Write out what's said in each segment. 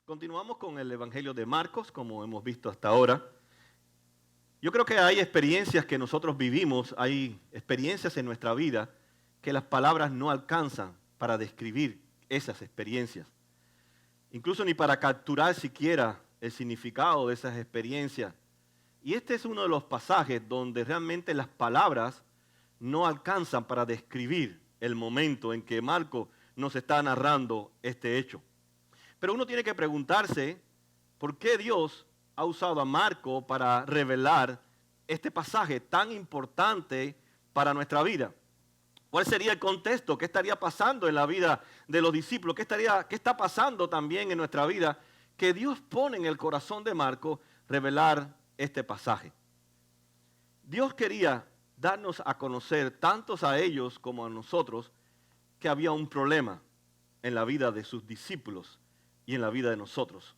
Continuamos con el Evangelio de Marcos, como hemos visto hasta ahora. Yo creo que hay experiencias que nosotros vivimos, hay experiencias en nuestra vida que las palabras no alcanzan para describir esas experiencias. Incluso ni para capturar siquiera el significado de esas experiencias. Y este es uno de los pasajes donde realmente las palabras no alcanzan para describir el momento en que Marcos nos está narrando este hecho. Pero uno tiene que preguntarse por qué Dios ha usado a Marcos para revelar este pasaje tan importante para nuestra vida. ¿Cuál sería el contexto? ¿Qué estaría pasando en la vida de los discípulos? ¿Qué está pasando también en nuestra vida? Que Dios pone en el corazón de Marcos revelar este pasaje. Dios quería darnos a conocer, tantos a ellos como a nosotros, que había un problema en la vida de sus discípulos y en la vida de nosotros.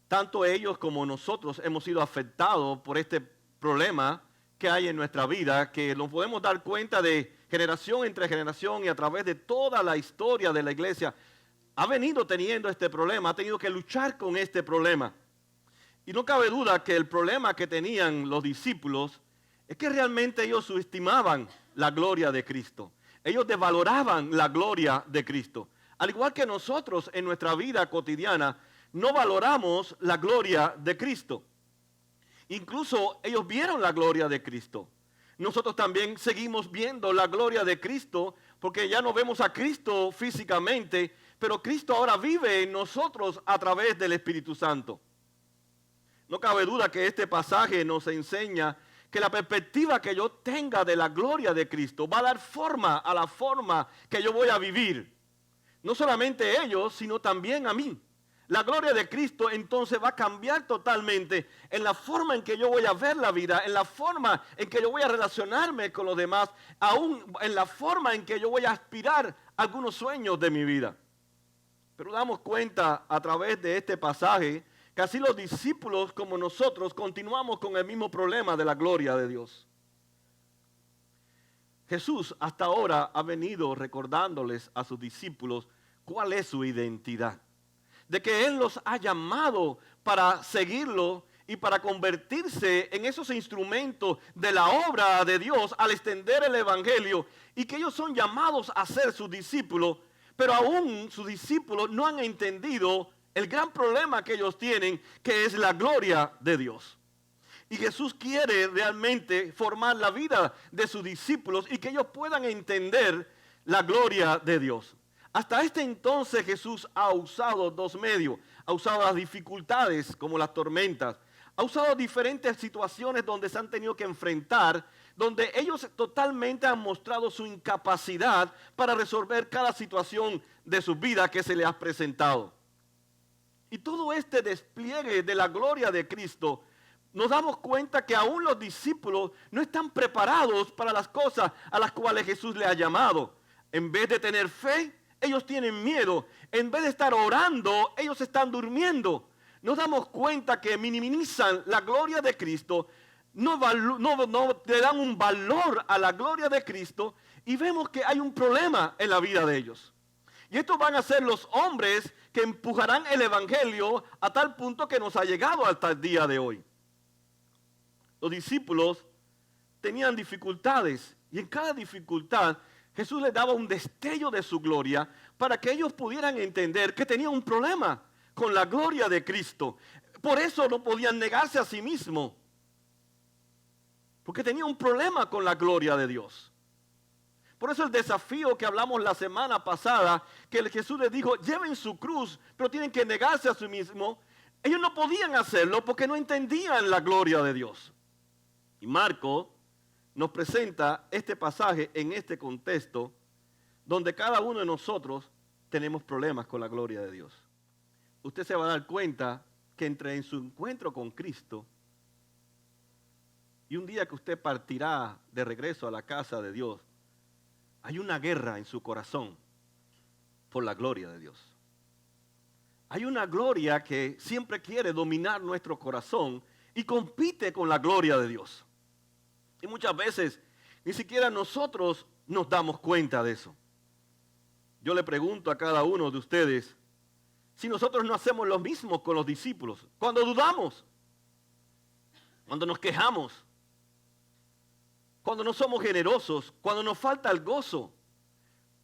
Tanto ellos como nosotros hemos sido afectados por este problema que hay en nuestra vida, que nos podemos dar cuenta de generación entre generación y a través de toda la historia de la iglesia. Ha venido teniendo este problema, ha tenido que luchar con este problema. Y no cabe duda que el problema que tenían los discípulos es que realmente ellos subestimaban la gloria de Cristo. Ellos desvaloraban la gloria de Cristo. Al igual que nosotros en nuestra vida cotidiana, no valoramos la gloria de Cristo. Incluso ellos vieron la gloria de Cristo. Nosotros también seguimos viendo la gloria de Cristo porque ya no vemos a Cristo físicamente, pero Cristo ahora vive en nosotros a través del Espíritu Santo. No cabe duda que este pasaje nos enseña que la perspectiva que yo tenga de la gloria de Cristo va a dar forma a la forma que yo voy a vivir. No solamente ellos, sino también a mí. La gloria de Cristo entonces va a cambiar totalmente en la forma en que yo voy a ver la vida, en la forma en que yo voy a relacionarme con los demás, aún en la forma en que yo voy a aspirar a algunos sueños de mi vida. Pero damos cuenta a través de este pasaje que así los discípulos como nosotros continuamos con el mismo problema de la gloria de Dios. Jesús hasta ahora ha venido recordándoles a sus discípulos cuál es su identidad. De que Él los ha llamado para seguirlo y para convertirse en esos instrumentos de la obra de Dios al extender el Evangelio. Y que ellos son llamados a ser sus discípulos, pero aún sus discípulos no han entendido el gran problema que ellos tienen, que es la gloria de Dios. Y Jesús quiere realmente formar la vida de sus discípulos y que ellos puedan entender la gloria de Dios. Hasta este entonces Jesús ha usado dos medios. Ha usado las dificultades como las tormentas. Ha usado diferentes situaciones donde se han tenido que enfrentar, donde ellos totalmente han mostrado su incapacidad para resolver cada situación de su vida que se les ha presentado. Y todo este despliegue de la gloria de Cristo, nos damos cuenta que aún los discípulos no están preparados para las cosas a las cuales Jesús les ha llamado. En vez de tener fe, ellos tienen miedo. En vez de estar orando, ellos están durmiendo. Nos damos cuenta que minimizan la gloria de Cristo, no le dan un valor a la gloria de Cristo y vemos que hay un problema en la vida de ellos. Y estos van a ser los hombres que empujarán el Evangelio a tal punto que nos ha llegado hasta el día de hoy. Los discípulos tenían dificultades y en cada dificultad Jesús les daba un destello de su gloria para que ellos pudieran entender que tenían un problema con la gloria de Cristo. Por eso no podían negarse a sí mismos, porque tenían un problema con la gloria de Dios. Por eso el desafío que hablamos la semana pasada, que Jesús les dijo, lleven su cruz, pero tienen que negarse a sí mismos. Ellos no podían hacerlo porque no entendían la gloria de Dios. Y Marcos nos presenta este pasaje en este contexto donde cada uno de nosotros tenemos problemas con la gloria de Dios. Usted se va a dar cuenta que en su encuentro con Cristo y un día que usted partirá de regreso a la casa de Dios, hay una guerra en su corazón por la gloria de Dios. Hay una gloria que siempre quiere dominar nuestro corazón y compite con la gloria de Dios. Y muchas veces ni siquiera nosotros nos damos cuenta de eso. Yo le pregunto a cada uno de ustedes, si nosotros no hacemos lo mismo con los discípulos? Cuando dudamos, cuando nos quejamos, cuando no somos generosos, cuando nos falta el gozo,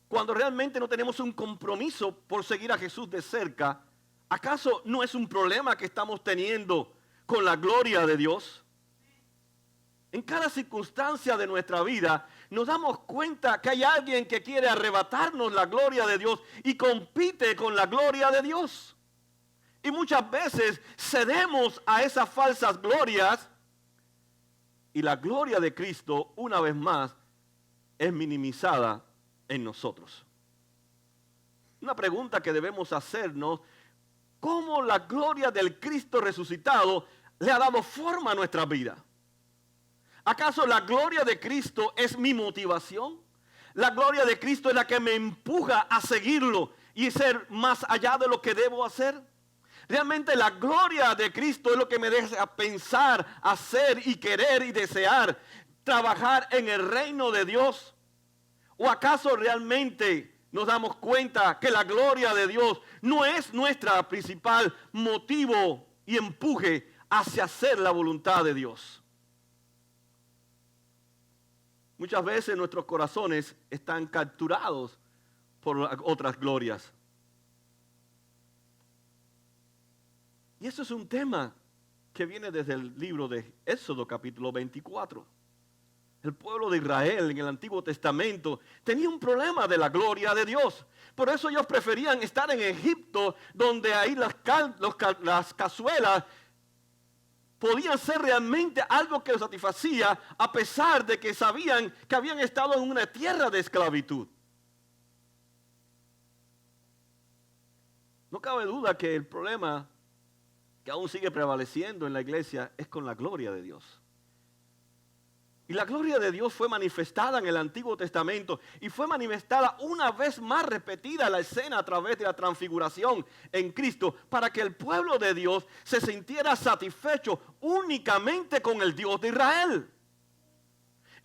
cuando realmente no tenemos un compromiso por seguir a Jesús de cerca, ¿acaso no es un problema que estamos teniendo con la gloria de Dios? En cada circunstancia de nuestra vida nos damos cuenta que hay alguien que quiere arrebatarnos la gloria de Dios y compite con la gloria de Dios. Y muchas veces cedemos a esas falsas glorias y la gloria de Cristo, una vez más, es minimizada en nosotros. Una pregunta que debemos hacernos: ¿cómo la gloria del Cristo resucitado le ha dado forma a nuestra vida? ¿Acaso la gloria de Cristo es mi motivación? ¿La gloria de Cristo es la que me empuja a seguirlo y ser más allá de lo que debo hacer? Realmente la gloria de Cristo es lo que me deja pensar, hacer y querer y desear trabajar en el reino de Dios. ¿O acaso realmente nos damos cuenta que la gloria de Dios no es nuestra principal motivo y empuje hacia hacer la voluntad de Dios? Muchas veces nuestros corazones están capturados por otras glorias. Y eso es un tema que viene desde el libro de Éxodo capítulo 24. El pueblo de Israel en el Antiguo Testamento tenía un problema de la gloria de Dios. Por eso ellos preferían estar en Egipto, donde ahí las cazuelas podían ser realmente algo que los satisfacía, a pesar de que sabían que habían estado en una tierra de esclavitud. No cabe duda que el problema que aún sigue prevaleciendo en la iglesia es con la gloria de Dios. Y la gloria de Dios fue manifestada en el Antiguo Testamento y fue manifestada una vez más, repetida la escena a través de la transfiguración en Cristo, para que el pueblo de Dios se sintiera satisfecho únicamente con el Dios de Israel.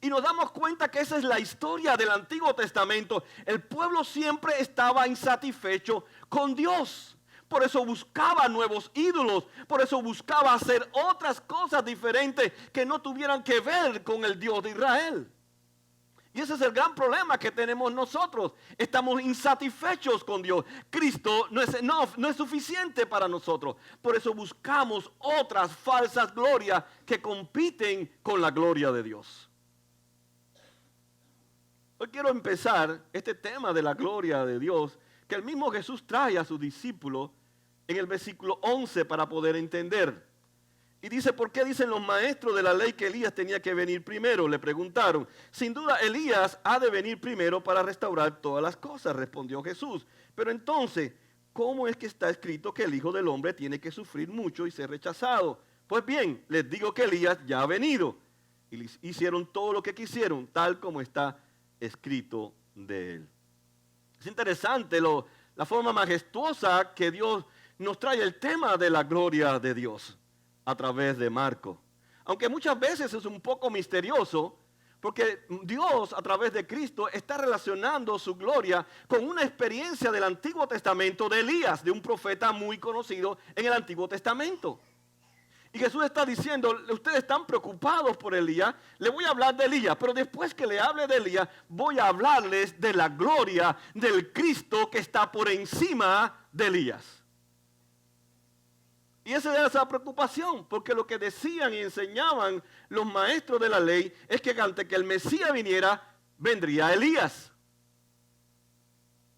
Y nos damos cuenta que esa es la historia del Antiguo Testamento. El pueblo siempre estaba insatisfecho con Dios. Por eso buscaba nuevos ídolos, por eso buscaba hacer otras cosas diferentes que no tuvieran que ver con el Dios de Israel. Y ese es el gran problema que tenemos nosotros. Estamos insatisfechos con Dios. Cristo no es suficiente para nosotros. Por eso buscamos otras falsas glorias que compiten con la gloria de Dios. Hoy quiero empezar este tema de la gloria de Dios que el mismo Jesús trae a sus discípulos en el versículo 11 para poder entender. Y dice: ¿por qué dicen los maestros de la ley que Elías tenía que venir primero? Le preguntaron. Sin duda Elías ha de venir primero para restaurar todas las cosas, respondió Jesús. Pero entonces, ¿cómo es que está escrito que el Hijo del Hombre tiene que sufrir mucho y ser rechazado? Pues bien, les digo que Elías ya ha venido y les hicieron todo lo que quisieron, tal como está escrito de él. Es interesante la forma majestuosa que Dios nos trae el tema de la gloria de Dios a través de Marcos. Aunque muchas veces es un poco misterioso, porque Dios a través de Cristo está relacionando su gloria con una experiencia del Antiguo Testamento de Elías, de un profeta muy conocido en el Antiguo Testamento. Y Jesús está diciendo: ustedes están preocupados por Elías, le voy a hablar de Elías, pero después que le hable de Elías, voy a hablarles de la gloria del Cristo que está por encima de Elías. Y esa era esa preocupación, porque lo que decían y enseñaban los maestros de la ley es que antes que el Mesías viniera, vendría Elías.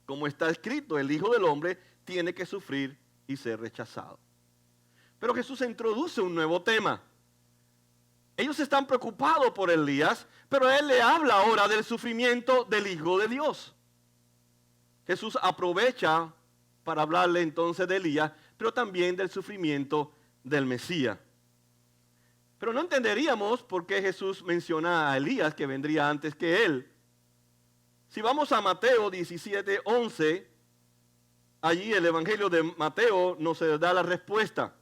Como está escrito, el Hijo del Hombre tiene que sufrir y ser rechazado. Pero Jesús introduce un nuevo tema. Ellos están preocupados por Elías, pero Él le habla ahora del sufrimiento del Hijo de Dios. Jesús aprovecha para hablarle entonces de Elías, pero también del sufrimiento del Mesías. Pero no entenderíamos por qué Jesús menciona a Elías, que vendría antes que él. Si vamos a Mateo 17:11, allí el Evangelio de Mateo nos da la respuesta.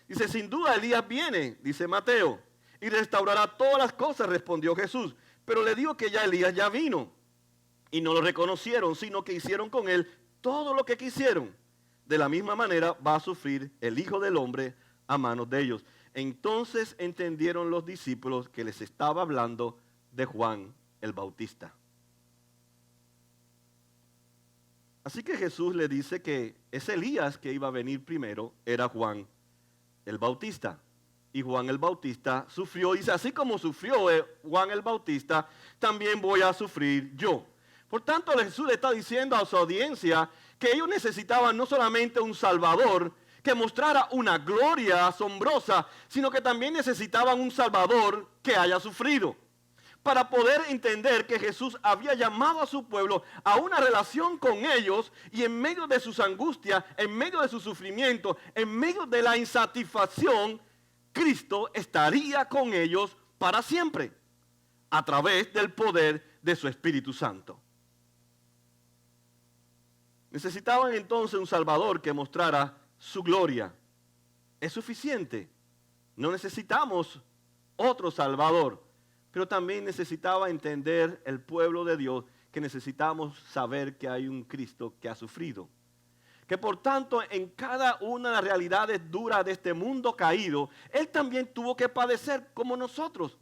Dice: sin duda Elías viene, dice Mateo, y restaurará todas las cosas, respondió Jesús. Pero le digo que ya Elías ya vino, y no lo reconocieron, sino que hicieron con él todo lo que quisieron. de la misma manera va a sufrir el Hijo del Hombre a manos de ellos. Entonces entendieron los discípulos que les estaba hablando de Juan el Bautista. Así que Jesús le dice que ese Elías que iba a venir primero era Juan el Bautista. Y Juan el Bautista sufrió, y dice, así como sufrió Juan el Bautista, también voy a sufrir yo. Por tanto, Jesús le está diciendo a su audiencia que ellos necesitaban no solamente un Salvador que mostrara una gloria asombrosa, sino que también necesitaban un Salvador que haya sufrido. Para poder entender que Jesús había llamado a su pueblo a una relación con ellos, y en medio de sus angustias, en medio de su sufrimiento, en medio de la insatisfacción, Cristo estaría con ellos para siempre, a través del poder de su Espíritu Santo. Necesitaban entonces un Salvador que mostrara su gloria. Es suficiente. No necesitamos otro Salvador. Pero también necesitaba entender el pueblo de Dios que necesitamos saber que hay un Cristo que ha sufrido. Que por tanto en cada una de las realidades duras de este mundo caído, Él también tuvo que padecer como nosotros,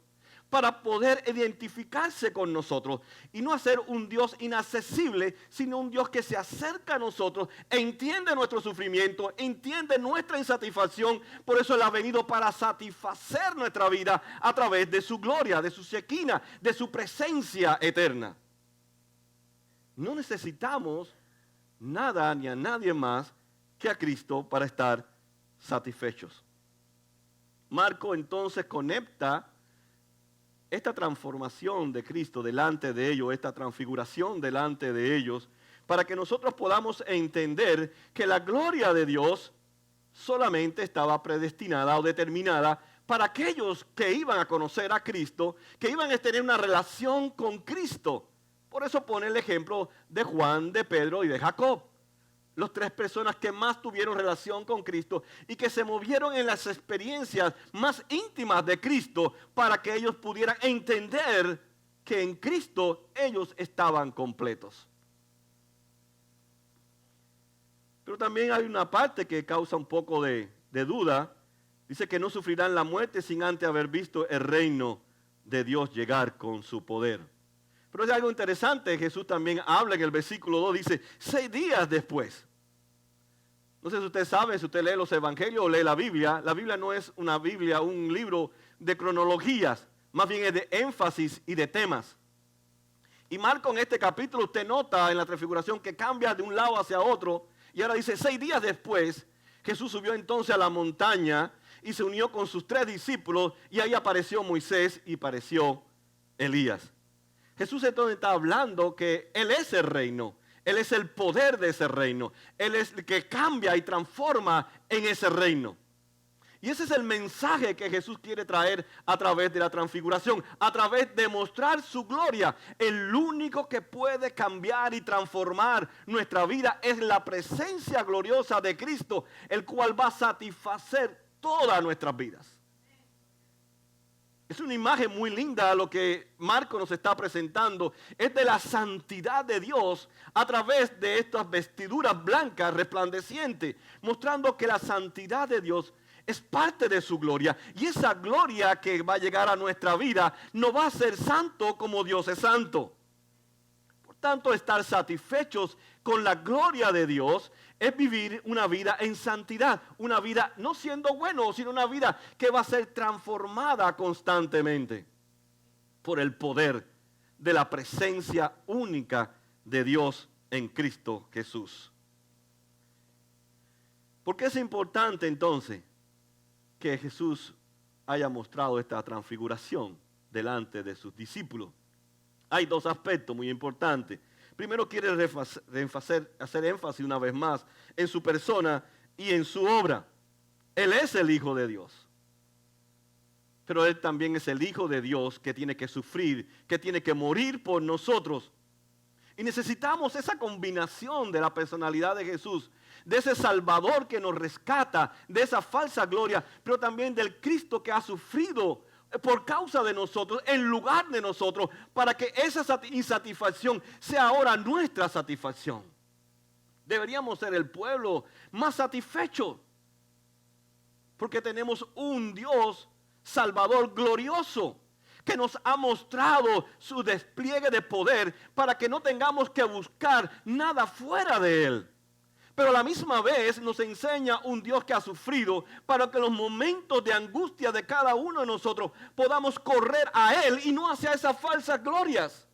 para poder identificarse con nosotros y no hacer un Dios inaccesible, sino un Dios que se acerca a nosotros, entiende nuestro sufrimiento, entiende nuestra insatisfacción. Por eso Él ha venido para satisfacer nuestra vida a través de su gloria, de su shekinah, de su presencia eterna. No necesitamos nada ni a nadie más que a Cristo para estar satisfechos. Marco entonces conecta esta transformación de Cristo delante de ellos, esta transfiguración delante de ellos, para que nosotros podamos entender que la gloria de Dios solamente estaba predestinada o determinada para aquellos que iban a conocer a Cristo, que iban a tener una relación con Cristo. Por eso pone el ejemplo de Juan, de Pedro y de Jacob. Los tres personas que más tuvieron relación con Cristo y que se movieron en las experiencias más íntimas de Cristo para que ellos pudieran entender que en Cristo ellos estaban completos. Pero también hay una parte que causa un poco de duda. Dice que no sufrirán la muerte sin antes haber visto el reino de Dios llegar con su poder. Pero es algo interesante, Jesús también habla en el versículo 2, dice, 6 días después. No sé si usted sabe, si usted lee los evangelios o lee la Biblia no es una Biblia, un libro de cronologías, más bien es de énfasis y de temas. Y Marco en este capítulo usted nota en la transfiguración que cambia de un lado hacia otro, y ahora dice 6 días después, Jesús subió entonces a la montaña y se unió con sus 3 discípulos, y ahí apareció Moisés y apareció Elías. Jesús entonces está hablando que Él es el reino, Él es el poder de ese reino, Él es el que cambia y transforma en ese reino. Y ese es el mensaje que Jesús quiere traer a través de la transfiguración, a través de mostrar su gloria. El único que puede cambiar y transformar nuestra vida es la presencia gloriosa de Cristo, el cual va a satisfacer todas nuestras vidas. Es una imagen muy linda lo que Marco nos está presentando. Es de la santidad de Dios a través de estas vestiduras blancas resplandecientes, mostrando que la santidad de Dios es parte de su gloria. Y esa gloria que va a llegar a nuestra vida no va a ser santo como Dios es santo. Por tanto, estar satisfechos con la gloria de Dios es vivir una vida en santidad, una vida no siendo bueno, sino una vida que va a ser transformada constantemente por el poder de la presencia única de Dios en Cristo Jesús. ¿Por qué es importante entonces que Jesús haya mostrado esta transfiguración delante de sus discípulos? Hay 2 aspectos muy importantes. Primero quiere hacer énfasis una vez más en su persona y en su obra. Él es el Hijo de Dios. Pero Él también es el Hijo de Dios que tiene que sufrir, que tiene que morir por nosotros. Y necesitamos esa combinación de la personalidad de Jesús, de ese Salvador que nos rescata, de esa falsa gloria, pero también del Cristo que ha sufrido por causa de nosotros, en lugar de nosotros, para que esa insatisfacción sea ahora nuestra satisfacción. Deberíamos ser el pueblo más satisfecho, porque tenemos un Dios Salvador glorioso que nos ha mostrado su despliegue de poder para que no tengamos que buscar nada fuera de Él. Pero a la misma vez nos enseña un Dios que ha sufrido para que en los momentos de angustia de cada uno de nosotros podamos correr a Él y no hacia esas falsas glorias.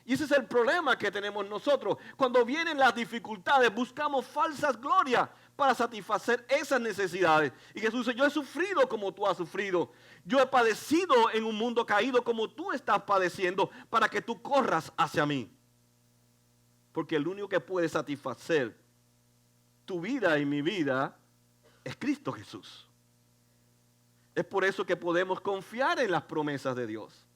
Y ese es el problema que tenemos nosotros. Cuando vienen las dificultades, buscamos falsas glorias para satisfacer esas necesidades. Y Jesús dice, yo he sufrido como tú has sufrido. Yo he padecido en un mundo caído como tú estás padeciendo para que tú corras hacia mí. Porque el único que puede satisfacer tu vida y mi vida es Cristo Jesús. Es por eso que podemos confiar en las promesas de Dios.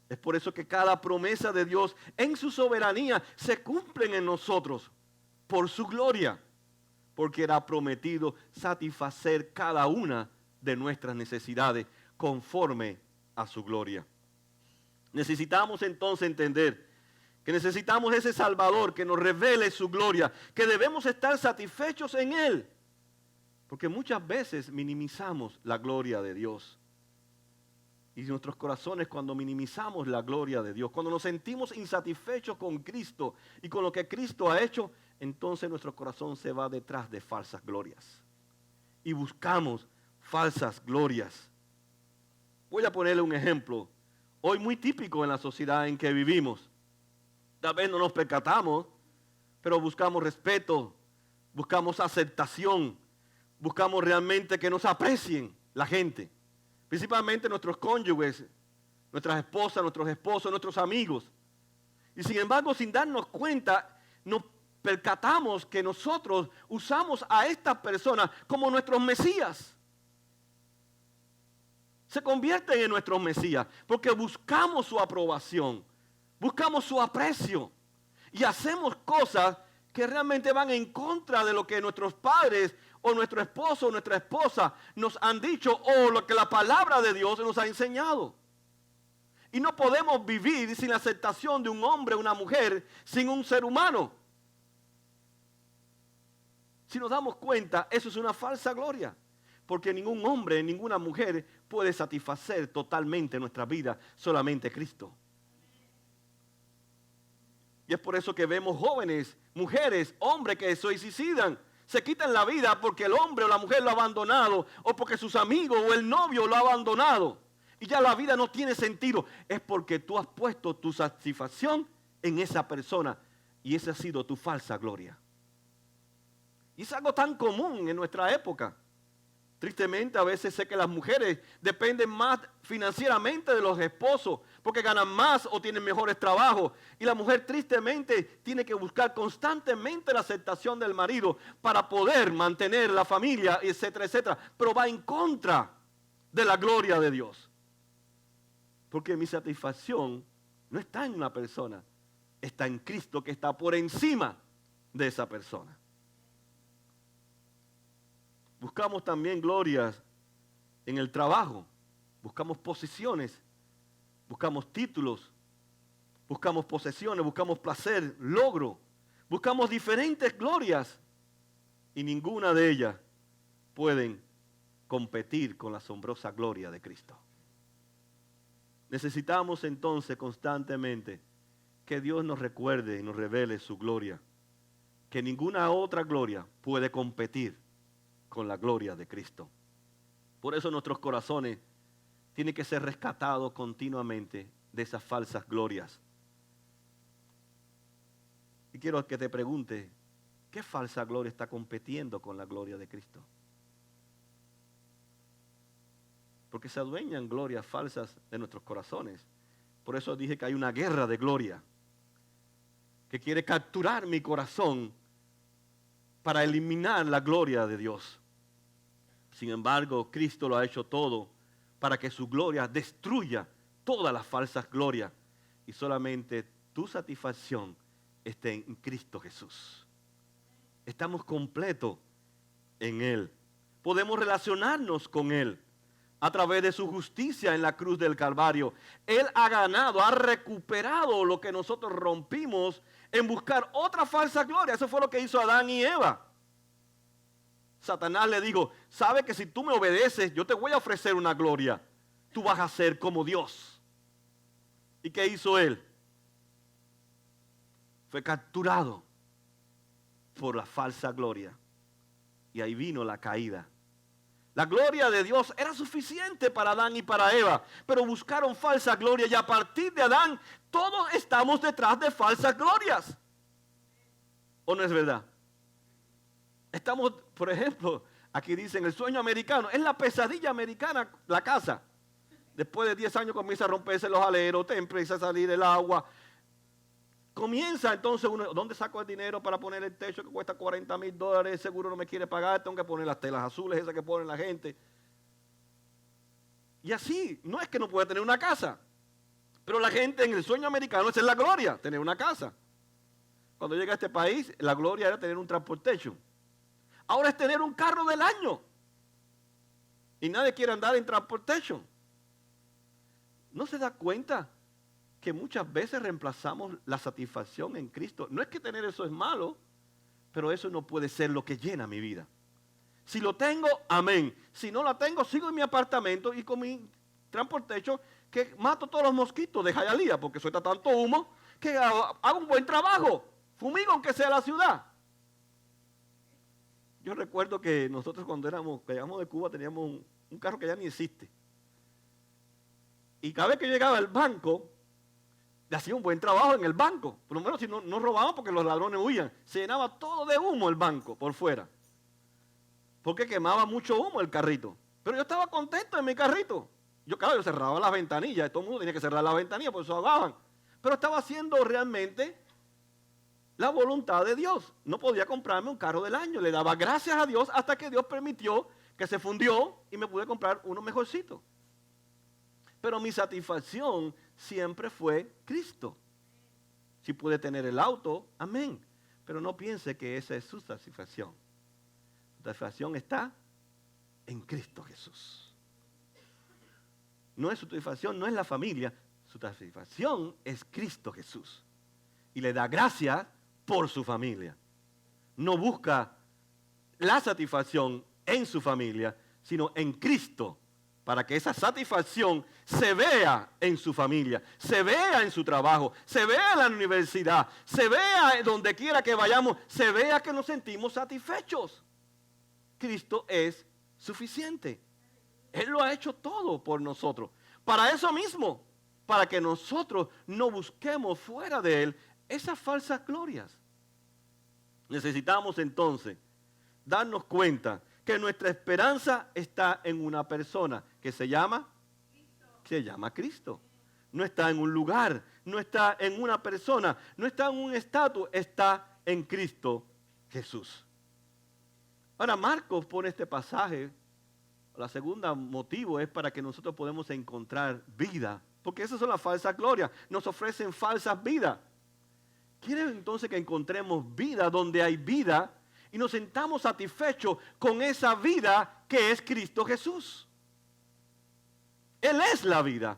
Es por eso que cada promesa de Dios en su soberanía se cumplen en nosotros por su gloria. Porque Él ha prometido satisfacer cada una de nuestras necesidades conforme a su gloria. Necesitamos entonces entender que necesitamos ese Salvador que nos revele su gloria, que debemos estar satisfechos en Él. Porque muchas veces minimizamos la gloria de Dios. Y nuestros corazones, cuando minimizamos la gloria de Dios, cuando nos sentimos insatisfechos con Cristo y con lo que Cristo ha hecho, entonces nuestro corazón se va detrás de falsas glorias. Y buscamos falsas glorias. Voy a ponerle un ejemplo, hoy muy típico en la sociedad en que vivimos. Tal vez no nos percatamos, pero buscamos respeto, buscamos aceptación, buscamos realmente que nos aprecien la gente. Principalmente nuestros cónyuges, nuestras esposas, nuestros esposos, nuestros amigos. Y sin embargo, sin darnos cuenta, nos percatamos que nosotros usamos a estas personas como nuestros mesías. Se convierten en nuestros mesías porque buscamos su aprobación, buscamos su aprecio y hacemos cosas que realmente van en contra de lo que nuestros padres o nuestro esposo o nuestra esposa nos han dicho o lo que la palabra de Dios nos ha enseñado. Y no podemos vivir sin la aceptación de un hombre o una mujer, sin un ser humano. Si nos damos cuenta, eso es una falsa gloria. Porque ningún hombre, ninguna mujer puede satisfacer totalmente nuestra vida, solamente Cristo. Y es por eso que vemos jóvenes, mujeres, hombres que se suicidan. Se quitan la vida porque el hombre o la mujer lo ha abandonado o porque sus amigos o el novio lo ha abandonado. Y ya la vida no tiene sentido. Es porque tú has puesto tu satisfacción en esa persona y esa ha sido tu falsa gloria. Y es algo tan común en nuestra época. Tristemente a veces sé que las mujeres dependen más financieramente de los esposos porque ganan más o tienen mejores trabajos. Y la mujer tristemente tiene que buscar constantemente la aceptación del marido para poder mantener la familia, etcétera, etcétera. Pero va en contra de la gloria de Dios. Porque mi satisfacción no está en una persona, está en Cristo que está por encima de esa persona. Buscamos también glorias en el trabajo, buscamos posiciones, buscamos títulos, buscamos posesiones, buscamos placer, logro, buscamos diferentes glorias y ninguna de ellas pueden competir con la asombrosa gloria de Cristo. Necesitamos entonces constantemente que Dios nos recuerde y nos revele su gloria, que ninguna otra gloria puede competir con la gloria de Cristo. Por eso nuestros corazones tienen que ser rescatados continuamente de esas falsas glorias. Y quiero que te pregunte, ¿qué falsa gloria está compitiendo con la gloria de Cristo? Porque se adueñan glorias falsas de nuestros corazones. Por eso dije que hay una guerra de gloria que quiere capturar mi corazón para eliminar la gloria de Dios. Sin embargo, Cristo lo ha hecho todo para que su gloria destruya todas las falsas glorias y solamente tu satisfacción esté en Cristo Jesús. Estamos completos en Él. Podemos relacionarnos con Él a través de su justicia en la cruz del Calvario. Él ha ganado, ha recuperado lo que nosotros rompimos en buscar otra falsa gloria. Eso fue lo que hizo Adán y Eva. Satanás le dijo, sabe que si tú me obedeces, yo te voy a ofrecer una gloria. Tú vas a ser como Dios. ¿Y qué hizo él? Fue capturado por la falsa gloria. Y ahí vino la caída. La gloria de Dios era suficiente para Adán y para Eva, pero buscaron falsa gloria y a partir de Adán todos estamos detrás de falsas glorias. ¿O no es verdad? Estamos, por ejemplo, aquí dicen el sueño americano, es la pesadilla americana, la casa. Después de 10 años comienza a romperse los aleros, te empieza a salir el agua. Comienza entonces uno, ¿dónde saco el dinero para poner el techo que cuesta $40,000? Seguro no me quiere pagar, tengo que poner las telas azules esas que ponen la gente. Y así, no es que no pueda tener una casa, pero la gente en el sueño americano, esa es la gloria, tener una casa. Cuando llegué a este país, la gloria era tener un transportation. Ahora es tener un carro del año. Y nadie quiere andar en transportation. ¿No se da cuenta que muchas veces reemplazamos la satisfacción en Cristo? No es que tener eso es malo, pero eso no puede ser lo que llena mi vida. Si lo tengo, amén. Si no la tengo, sigo en mi apartamento y con mi transportation que mato todos los mosquitos de Hialeah porque suelta tanto humo que hago un buen trabajo. Fumigo aunque sea la ciudad. Yo recuerdo que nosotros cuando llegamos de Cuba teníamos un carro que ya ni existe. Y cada vez que llegaba al banco, le hacía un buen trabajo en el banco. Por lo menos si no robaban porque los ladrones huían. Se llenaba todo de humo el banco por fuera. Porque quemaba mucho humo el carrito. Pero yo estaba contento en mi carrito. Yo cerraba las ventanillas. Todo el mundo tenía que cerrar las ventanillas, por eso ahogaban. Pero estaba haciendo realmente la voluntad de Dios. No podía comprarme un carro del año. Le daba gracias a Dios hasta que Dios permitió que se fundió y me pude comprar uno mejorcito. Pero mi satisfacción siempre fue Cristo. Si pude tener el auto, amén. Pero no piense que esa es su satisfacción. Su satisfacción está en Cristo Jesús. No es su satisfacción, no es la familia. Su satisfacción es Cristo Jesús. Y le da gracias por su familia. No busca la satisfacción en su familia, sino en Cristo. Para que esa satisfacción se vea en su familia, se vea en su trabajo, se vea en la universidad, se vea donde quiera que vayamos, se vea que nos sentimos satisfechos. Cristo es suficiente. Él lo ha hecho todo por nosotros. Para eso mismo, para que nosotros no busquemos fuera de Él esas falsas glorias. Necesitamos entonces darnos cuenta que nuestra esperanza está en una persona que se llama Cristo. No está en un lugar, no está en una persona, no está en un estatus, está en Cristo Jesús. Ahora Marcos pone este pasaje, la segunda motivo es para que nosotros podamos encontrar vida, porque esas son las falsas glorias, nos ofrecen falsas vidas. Quiere entonces que encontremos vida donde hay vida, y nos sentamos satisfechos con esa vida que es Cristo Jesús. Él es la vida.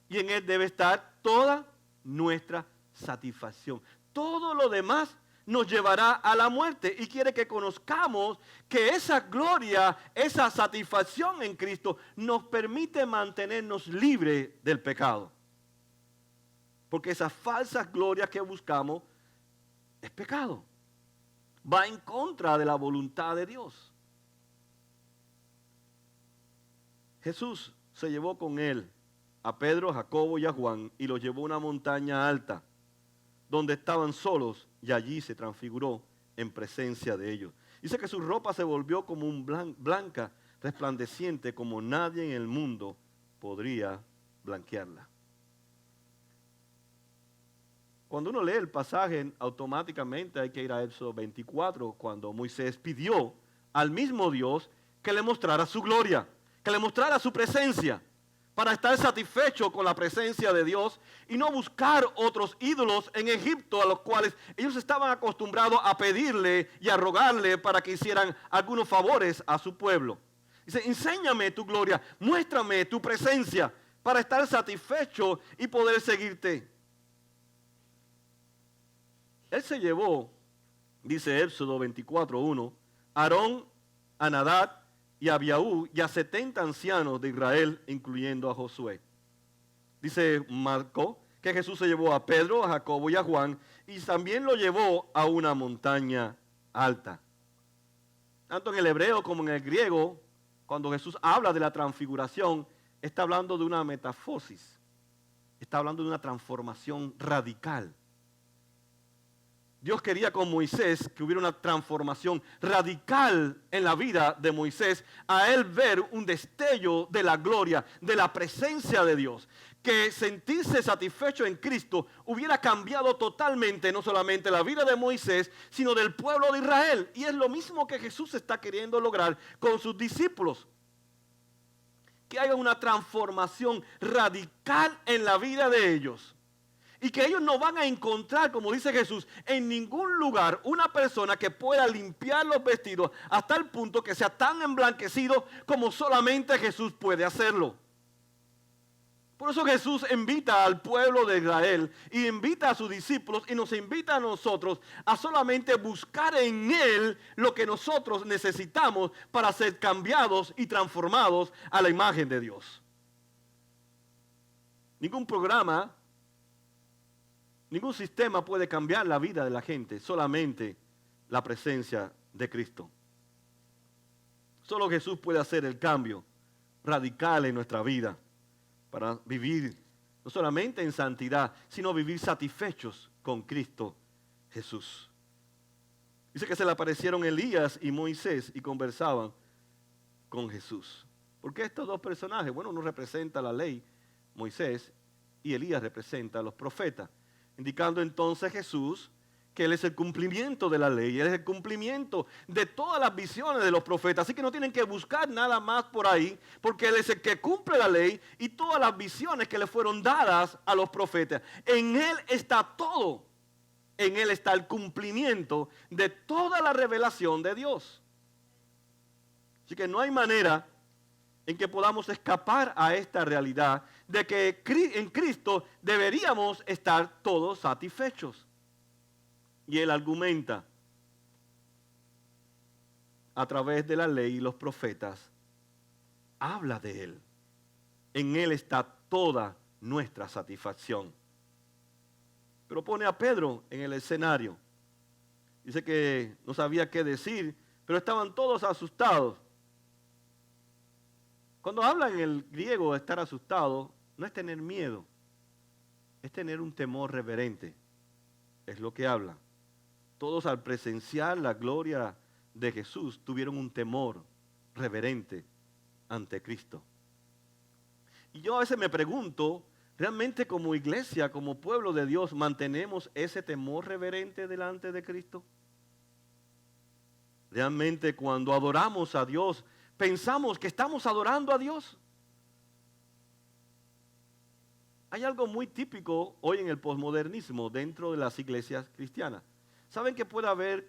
Y en Él debe estar toda nuestra satisfacción. Todo lo demás nos llevará a la muerte. Y quiere que conozcamos que esa gloria, esa satisfacción en Cristo nos permite mantenernos libres del pecado. Porque esas falsas glorias que buscamos es pecado. Va en contra de la voluntad de Dios. Jesús se llevó con él a Pedro, a Jacobo y a Juan y los llevó a una montaña alta donde estaban solos y allí se transfiguró en presencia de ellos. Dice que su ropa se volvió como un blanca, resplandeciente, como nadie en el mundo podría blanquearla. Cuando uno lee el pasaje, automáticamente hay que ir a Éxodo 24, cuando Moisés pidió al mismo Dios que le mostrara su gloria, que le mostrara su presencia, para estar satisfecho con la presencia de Dios y no buscar otros ídolos en Egipto a los cuales ellos estaban acostumbrados a pedirle y a rogarle para que hicieran algunos favores a su pueblo. Dice, enséñame tu gloria, muéstrame tu presencia para estar satisfecho y poder seguirte. Él se llevó, dice Éxodo 24:1, Aarón, a Nadab y a Abiahú y a 70 ancianos de Israel, incluyendo a Josué. Dice Marco que Jesús se llevó a Pedro, a Jacobo y a Juan y también lo llevó a una montaña alta. Tanto en el hebreo como en el griego, cuando Jesús habla de la transfiguración, está hablando de una metamorfosis, está hablando de una transformación radical. Dios quería con Moisés que hubiera una transformación radical en la vida de Moisés, a él ver un destello de la gloria, de la presencia de Dios. Que sentirse satisfecho en Cristo hubiera cambiado totalmente no solamente la vida de Moisés, sino del pueblo de Israel. Y es lo mismo que Jesús está queriendo lograr con sus discípulos. Que haya una transformación radical en la vida de ellos. Y que ellos no van a encontrar, como dice Jesús, en ningún lugar una persona que pueda limpiar los vestidos hasta el punto que sea tan emblanquecido como solamente Jesús puede hacerlo. Por eso Jesús invita al pueblo de Israel y invita a sus discípulos y nos invita a nosotros a solamente buscar en Él lo que nosotros necesitamos para ser cambiados y transformados a la imagen de Dios. Ningún programa, ningún sistema puede cambiar la vida de la gente, solamente la presencia de Cristo. Solo Jesús puede hacer el cambio radical en nuestra vida para vivir no solamente en santidad, sino vivir satisfechos con Cristo Jesús. Dice que se le aparecieron Elías y Moisés y conversaban con Jesús. ¿Por qué estos dos personajes? Bueno, uno representa la ley, Moisés, y Elías representa a los profetas. Indicando entonces Jesús que Él es el cumplimiento de la ley, Él es el cumplimiento de todas las visiones de los profetas. Así que no tienen que buscar nada más por ahí, porque Él es el que cumple la ley y todas las visiones que le fueron dadas a los profetas. En Él está todo. En Él está el cumplimiento de toda la revelación de Dios. Así que no hay manera en que podamos escapar a esta realidad de que en Cristo deberíamos estar todos satisfechos. Y Él argumenta a través de la ley y los profetas, habla de Él. En Él está toda nuestra satisfacción. Pero pone a Pedro en el escenario. Dice que no sabía qué decir, pero estaban todos asustados. Cuando habla en el griego de estar asustado, no es tener miedo, es tener un temor reverente. Es lo que habla. Todos al presenciar la gloria de Jesús tuvieron un temor reverente ante Cristo. Y yo a veces me pregunto, ¿realmente como iglesia, como pueblo de Dios, mantenemos ese temor reverente delante de Cristo? ¿Realmente cuando adoramos a Dios, pensamos que estamos adorando a Dios? Hay algo muy típico hoy en el posmodernismo dentro de las iglesias cristianas. ¿Saben que puede haber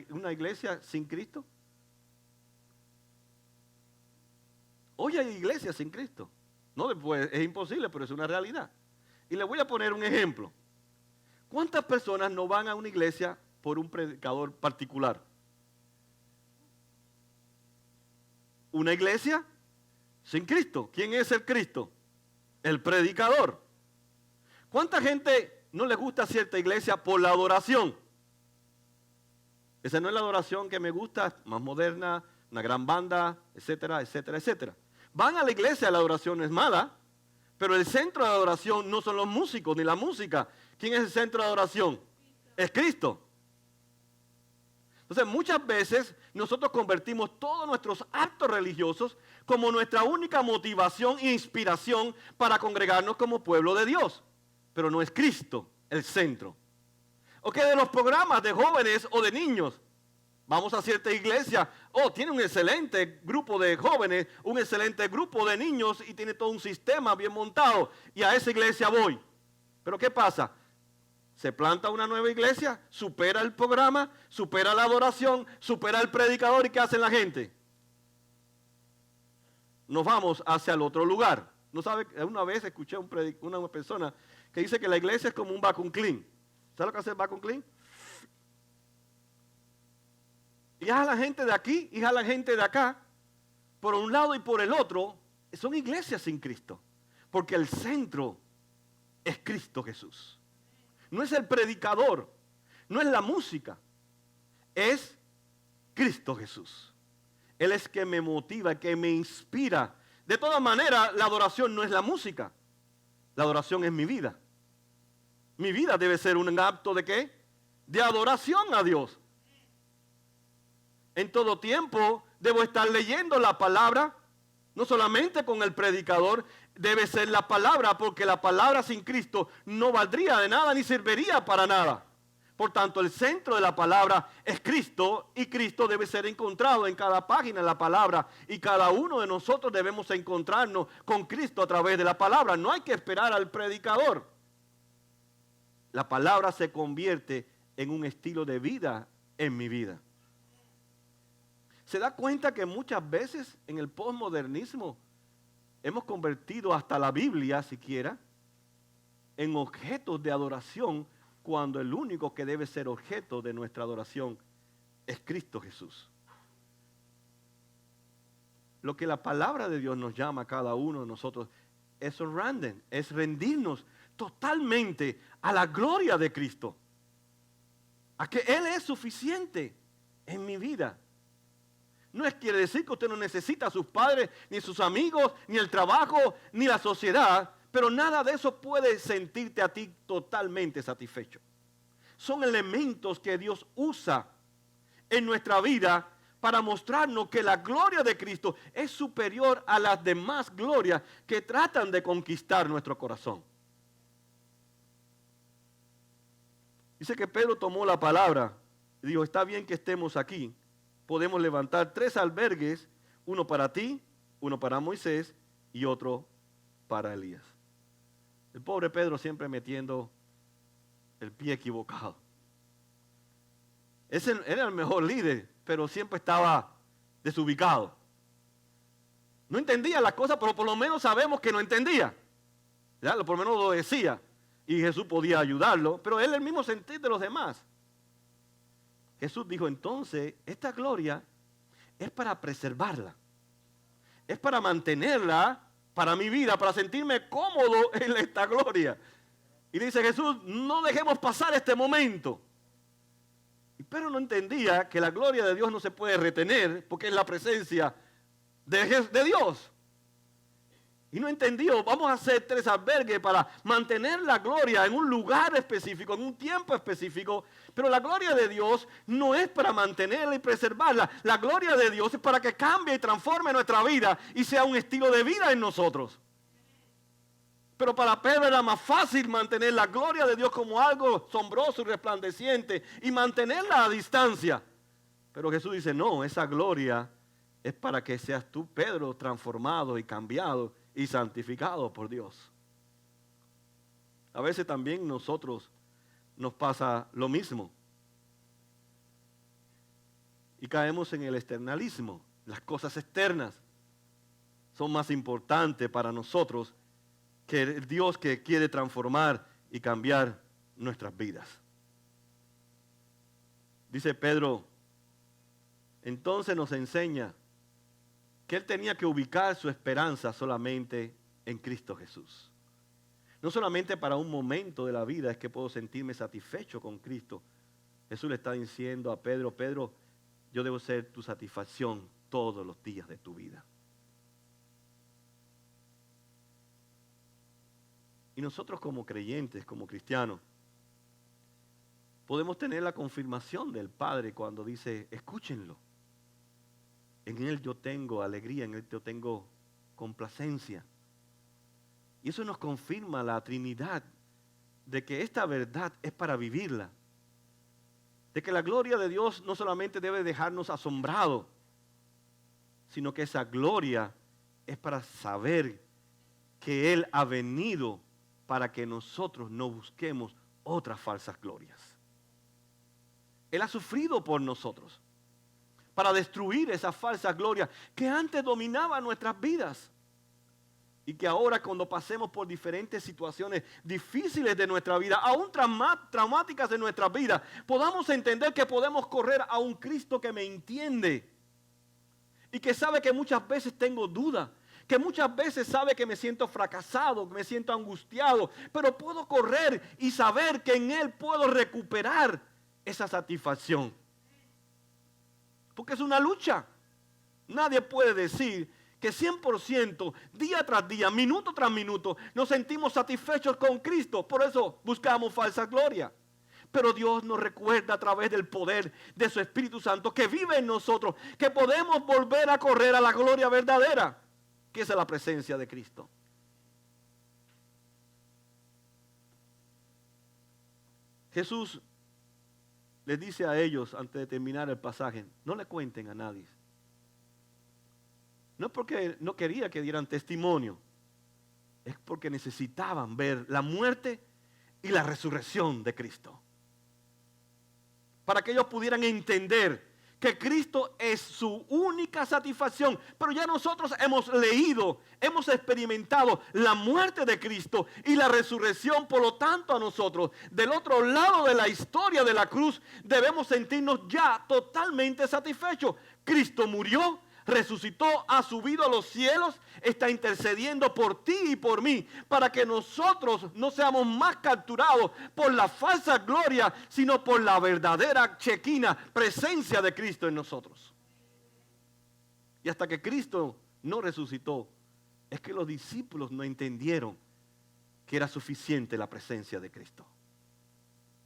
una iglesia sin Cristo? Hoy hay iglesias sin Cristo. No, pues, es imposible, pero es una realidad. Y les voy a poner un ejemplo. ¿Cuántas personas no van a una iglesia por un predicador particular? Una iglesia sin Cristo. ¿Quién es el Cristo? El predicador. ¿Cuánta gente no le gusta cierta iglesia por la adoración? Esa no es la adoración que me gusta, más moderna, una gran banda, etcétera, etcétera, etcétera. Van a la iglesia, la adoración no es mala, pero el centro de adoración no son los músicos ni la música. ¿Quién es el centro de adoración? Es Cristo. Entonces muchas veces nosotros convertimos todos nuestros actos religiosos como nuestra única motivación e inspiración para congregarnos como pueblo de Dios. Pero no es Cristo el centro. O que de los programas de jóvenes o de niños, vamos a cierta iglesia, tiene un excelente grupo de jóvenes, un excelente grupo de niños y tiene todo un sistema bien montado y a esa iglesia voy. Pero ¿qué pasa? Se planta una nueva iglesia, supera el programa, supera la adoración, supera el predicador y ¿qué hace la gente? nos vamos hacia el otro lugar. ¿No sabe? Una vez escuché una persona que dice que la iglesia es como un vacuum clean. ¿Sabe lo que hace el vacuum clean? Y jala gente de aquí y jala gente de acá, por un lado y por el otro. Son iglesias sin Cristo, porque el centro es Cristo Jesús. No es el predicador, no es la música, es Cristo Jesús. Él es que me motiva, que me inspira. De todas maneras, la adoración no es la música, la adoración es mi vida. Mi vida debe ser un acto ¿de qué? De adoración a Dios. En todo tiempo debo estar leyendo la palabra, no solamente con el predicador, debe ser la palabra, porque la palabra sin Cristo no valdría de nada ni serviría para nada. Por tanto, el centro de la palabra es Cristo y Cristo debe ser encontrado en cada página de la palabra y cada uno de nosotros debemos encontrarnos con Cristo a través de la palabra. No hay que esperar al predicador. La palabra se convierte en un estilo de vida en mi vida. ¿Se da cuenta que muchas veces en el posmodernismo hemos convertido hasta la Biblia siquiera en objetos de adoración, cuando el único que debe ser objeto de nuestra adoración es Cristo Jesús? Lo que la palabra de Dios nos llama a cada uno de nosotros es surrender, es rendirnos totalmente a la gloria de Cristo, a que Él es suficiente en mi vida. No quiere decir que usted no necesita a sus padres, ni sus amigos, ni el trabajo, ni la sociedad, pero nada de eso puede sentirte a ti totalmente satisfecho. Son elementos que Dios usa en nuestra vida para mostrarnos que la gloria de Cristo es superior a las demás glorias que tratan de conquistar nuestro corazón. Dice que Pedro tomó la palabra y dijo, está bien que estemos aquí. Podemos levantar 3 albergues, uno para ti, uno para Moisés y otro para Elías. El pobre Pedro siempre metiendo el pie equivocado. Ese era el mejor líder, pero siempre estaba desubicado. No entendía las cosas, pero por lo menos sabemos que no entendía. ¿Ya? Por lo menos lo decía. Y Jesús podía ayudarlo, pero él el mismo sentir de los demás. Jesús dijo, entonces, esta gloria es para preservarla. Es para mantenerla para mi vida, para sentirme cómodo en esta gloria. Y dice Jesús, no dejemos pasar este momento. Pero no entendía que la gloria de Dios no se puede retener porque es la presencia de Dios. Y no entendió, vamos a hacer 3 albergues para mantener la gloria en un lugar específico, en un tiempo específico. Pero la gloria de Dios no es para mantenerla y preservarla. La gloria de Dios es para que cambie y transforme nuestra vida y sea un estilo de vida en nosotros. Pero para Pedro era más fácil mantener la gloria de Dios como algo asombroso y resplandeciente y mantenerla a distancia. Pero Jesús dice, no, esa gloria es para que seas tú, Pedro, transformado y cambiado y santificado por Dios. A veces también nosotros nos pasa lo mismo. Y caemos en el externalismo. Las cosas externas son más importantes para nosotros que el Dios que quiere transformar y cambiar nuestras vidas. Dice Pedro, entonces nos enseña que él tenía que ubicar su esperanza solamente en Cristo Jesús. No solamente para un momento de la vida es que puedo sentirme satisfecho con Cristo. Jesús le está diciendo a Pedro, Pedro, yo debo ser tu satisfacción todos los días de tu vida. Y nosotros como creyentes, como cristianos, podemos tener la confirmación del Padre cuando dice, escúchenlo. En Él yo tengo alegría, en Él yo tengo complacencia. Y eso nos confirma la Trinidad, de que esta verdad es para vivirla. De que la gloria de Dios no solamente debe dejarnos asombrados, sino que esa gloria es para saber que Él ha venido para que nosotros no busquemos otras falsas glorias. Él ha sufrido por nosotros, para destruir esa falsa gloria que antes dominaba nuestras vidas. Y que ahora cuando pasemos por diferentes situaciones difíciles de nuestra vida, aún traumáticas de nuestra vida, podamos entender que podemos correr a un Cristo que me entiende. Y que sabe que muchas veces tengo dudas. Que muchas veces sabe que me siento fracasado, que me siento angustiado. Pero puedo correr y saber que en Él puedo recuperar esa satisfacción. Porque es una lucha. Nadie puede decir que 100%, día tras día, minuto tras minuto, nos sentimos satisfechos con Cristo. Por eso buscamos falsa gloria. Pero Dios nos recuerda a través del poder de su Espíritu Santo que vive en nosotros, que podemos volver a correr a la gloria verdadera, que es la presencia de Cristo. Jesús les dice a ellos, antes de terminar el pasaje, no le cuenten a nadie. No es porque no quería que dieran testimonio, es porque necesitaban ver la muerte y la resurrección de Cristo. Para que ellos pudieran entender que Cristo es su única satisfacción. Pero ya nosotros hemos leído, hemos experimentado la muerte de Cristo y la resurrección. Por lo tanto, a nosotros, del otro lado de la historia de la cruz, debemos sentirnos ya totalmente satisfechos. Cristo murió, resucitó, ha subido a los cielos, está intercediendo por ti y por mí, para que nosotros no seamos más capturados por la falsa gloria, sino por la verdadera chequina presencia de Cristo en nosotros. Y hasta que Cristo no resucitó, es que los discípulos no entendieron que era suficiente la presencia de Cristo.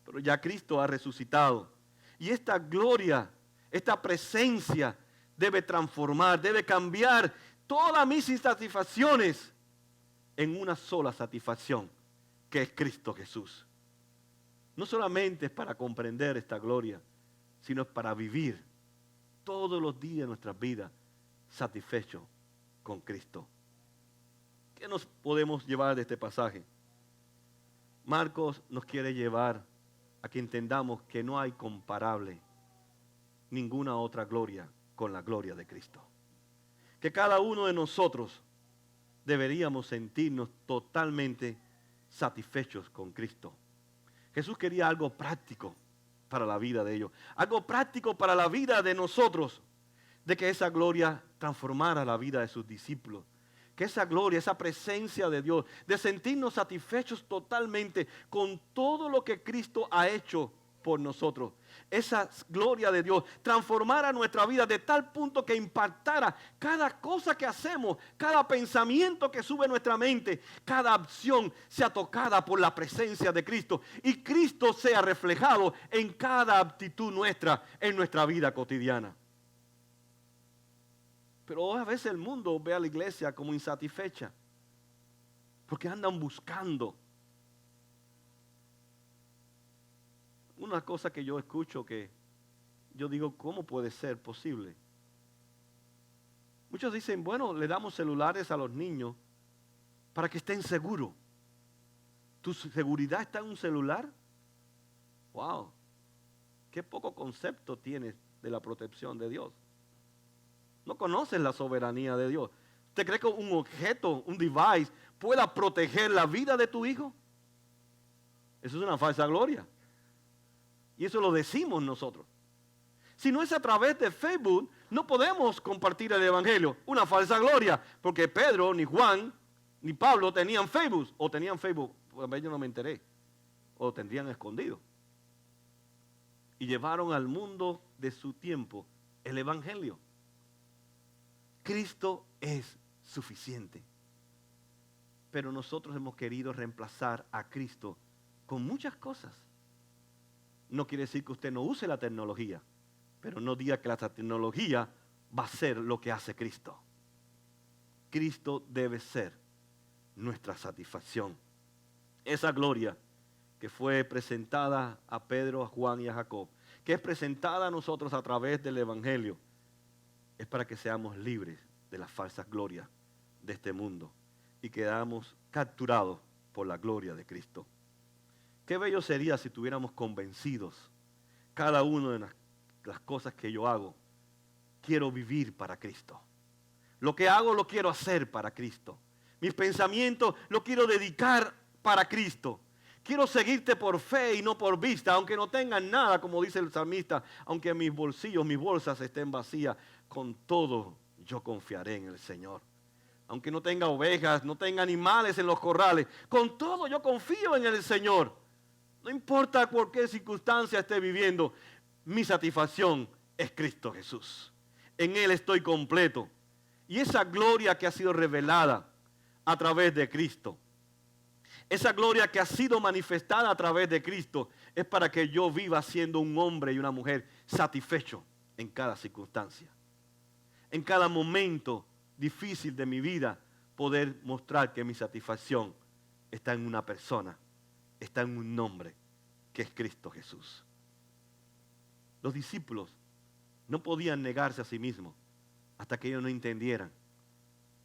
Pero ya Cristo ha resucitado, y esta gloria, esta presencia debe transformar, debe cambiar todas mis insatisfacciones en una sola satisfacción, que es Cristo Jesús. No solamente es para comprender esta gloria, sino es para vivir todos los días de nuestras vidas satisfechos con Cristo. ¿Qué nos podemos llevar de este pasaje? Marcos nos quiere llevar a que entendamos que no hay comparable ninguna otra gloria con la gloria de Cristo. Que cada uno de nosotros deberíamos sentirnos totalmente satisfechos con Cristo. Jesús quería algo práctico para la vida de ellos, algo práctico para la vida de nosotros, de que esa gloria transformara la vida de sus discípulos. Que esa gloria, esa presencia de Dios, de sentirnos satisfechos totalmente con todo lo que Cristo ha hecho por nosotros. Esa gloria de Dios transformara nuestra vida de tal punto que impactara cada cosa que hacemos, cada pensamiento que sube a nuestra mente, cada acción sea tocada por la presencia de Cristo y Cristo sea reflejado en cada actitud nuestra, en nuestra vida cotidiana. Pero hoy a veces el mundo ve a la iglesia como insatisfecha, porque andan buscando. Una cosa que yo escucho que yo digo, ¿cómo puede ser posible? Muchos dicen, bueno, le damos celulares a los niños para que estén seguros. ¿Tu seguridad está en un celular? ¡Wow! Qué poco concepto tienes de la protección de Dios. No conoces la soberanía de Dios. ¿Usted cree que un objeto, un device, pueda proteger la vida de tu hijo? Eso es una falsa gloria. Y eso lo decimos nosotros. Si no es a través de Facebook, no podemos compartir el Evangelio. Una falsa gloria. Porque Pedro, ni Juan, ni Pablo tenían Facebook. O tenían Facebook. Pues yo no me enteré. O lo tendrían escondido. Y llevaron al mundo de su tiempo el Evangelio. Cristo es suficiente. Pero nosotros hemos querido reemplazar a Cristo con muchas cosas. No quiere decir que usted no use la tecnología, pero no diga que la tecnología va a ser lo que hace Cristo. Cristo debe ser nuestra satisfacción. Esa gloria que fue presentada a Pedro, a Juan y a Jacob, que es presentada a nosotros a través del Evangelio, es para que seamos libres de las falsas glorias de este mundo y quedamos capturados por la gloria de Cristo. Qué bello sería si estuviéramos convencidos, cada uno de las cosas que yo hago, quiero vivir para Cristo. Lo que hago lo quiero hacer para Cristo. Mis pensamientos lo quiero dedicar para Cristo. Quiero seguirte por fe y no por vista, aunque no tengan nada, como dice el salmista, aunque mis bolsillos, mis bolsas estén vacías, con todo yo confiaré en el Señor. Aunque no tenga ovejas, no tenga animales en los corrales, con todo yo confío en el Señor. No importa por qué circunstancia esté viviendo, mi satisfacción es Cristo Jesús. En Él estoy completo. Y esa gloria que ha sido revelada a través de Cristo, esa gloria que ha sido manifestada a través de Cristo, es para que yo viva siendo un hombre y una mujer satisfecho en cada circunstancia. En cada momento difícil de mi vida, poder mostrar que mi satisfacción está en una persona, está en un nombre, que es Cristo Jesús. Los discípulos no podían negarse a sí mismos hasta que ellos no entendieran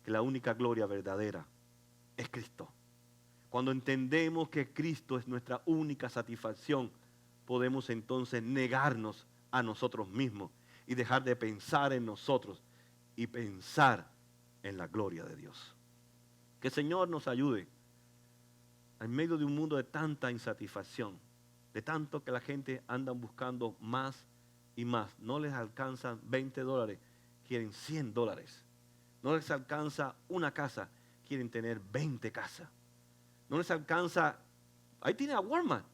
que la única gloria verdadera es Cristo. Cuando entendemos que Cristo es nuestra única satisfacción, podemos entonces negarnos a nosotros mismos y dejar de pensar en nosotros y pensar en la gloria de Dios. Que el Señor nos ayude en medio de un mundo de tanta insatisfacción, de tanto que la gente anda buscando más y más. No les alcanzan $20, quieren $100. No les alcanza una casa, quieren tener 20 casas. No les alcanza, ahí tiene a Walmart.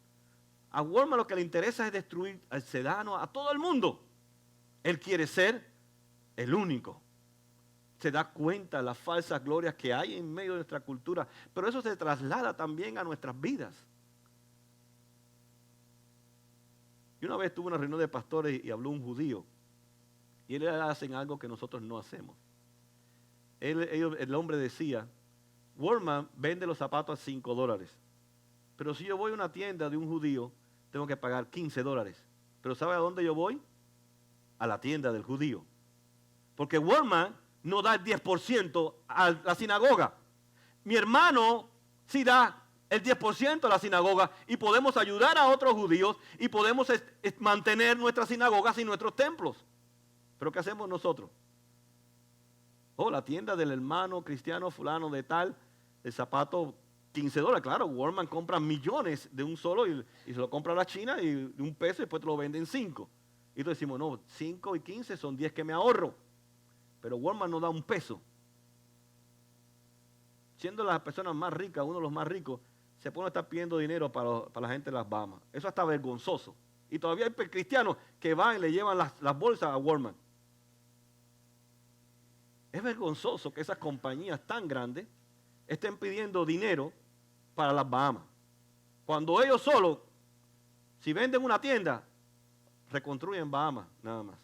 A Walmart lo que le interesa es destruir al ciudadano, a todo el mundo. Él quiere ser el único. Se da cuenta de las falsas glorias que hay en medio de nuestra cultura, pero eso se traslada también a nuestras vidas. Y una vez tuve una reunión de pastores y habló un judío, y ellos hacen algo que nosotros no hacemos. El hombre decía, Walmart vende los zapatos a $5, pero si yo voy a una tienda de un judío, tengo que pagar $15. Pero ¿sabe a dónde yo voy? A la tienda del judío. Porque Walmart no da el 10% a la sinagoga. Mi hermano sí da el 10% a la sinagoga y podemos ayudar a otros judíos y podemos mantener nuestras sinagogas y nuestros templos. Pero ¿qué hacemos nosotros? Oh, la tienda del hermano cristiano fulano de tal, el zapato $15. Claro, Walmart compra millones de un solo y se lo compra a la China y de $1 y después te lo venden 5. Y entonces decimos, no, 5 y 15 son 10 que me ahorro. Pero Walmart no da $1. Siendo las personas más ricas, uno de los más ricos, se pone a estar pidiendo dinero para la gente de las Bahamas. Eso está vergonzoso. Y todavía hay cristianos que van y le llevan las bolsas a Walmart. Es vergonzoso que esas compañías tan grandes estén pidiendo dinero para las Bahamas. Cuando ellos solos, si venden una tienda, reconstruyen Bahamas nada más.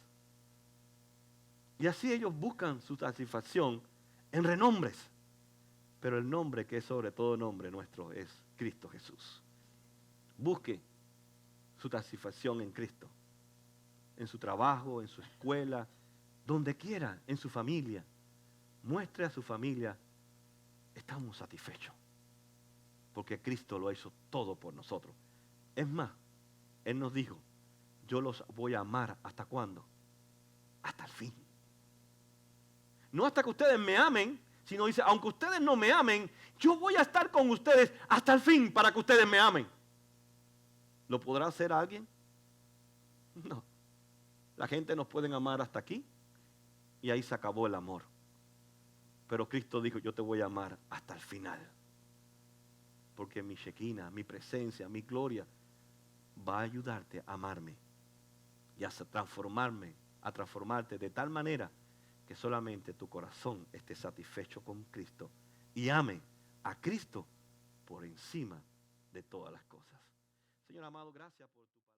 Y así ellos buscan su satisfacción en renombres. Pero el nombre que es sobre todo nombre nuestro es Cristo Jesús. Busque su satisfacción en Cristo. En su trabajo, en su escuela, donde quiera, en su familia. Muestre a su familia, estamos satisfechos. Porque Cristo lo hizo todo por nosotros. Es más, Él nos dijo, yo los voy a amar ¿hasta cuándo? Hasta el fin. No hasta que ustedes me amen, sino dice, aunque ustedes no me amen, yo voy a estar con ustedes hasta el fin para que ustedes me amen. ¿Lo podrá hacer alguien? No. La gente nos puede amar hasta aquí y ahí se acabó el amor. Pero Cristo dijo, yo te voy a amar hasta el final. Porque mi Shekinah, mi presencia, mi gloria va a ayudarte a amarme y a transformarte de tal manera que solamente tu corazón esté satisfecho con Cristo y ame a Cristo por encima de todas las cosas. Señor amado, gracias por tu palabra.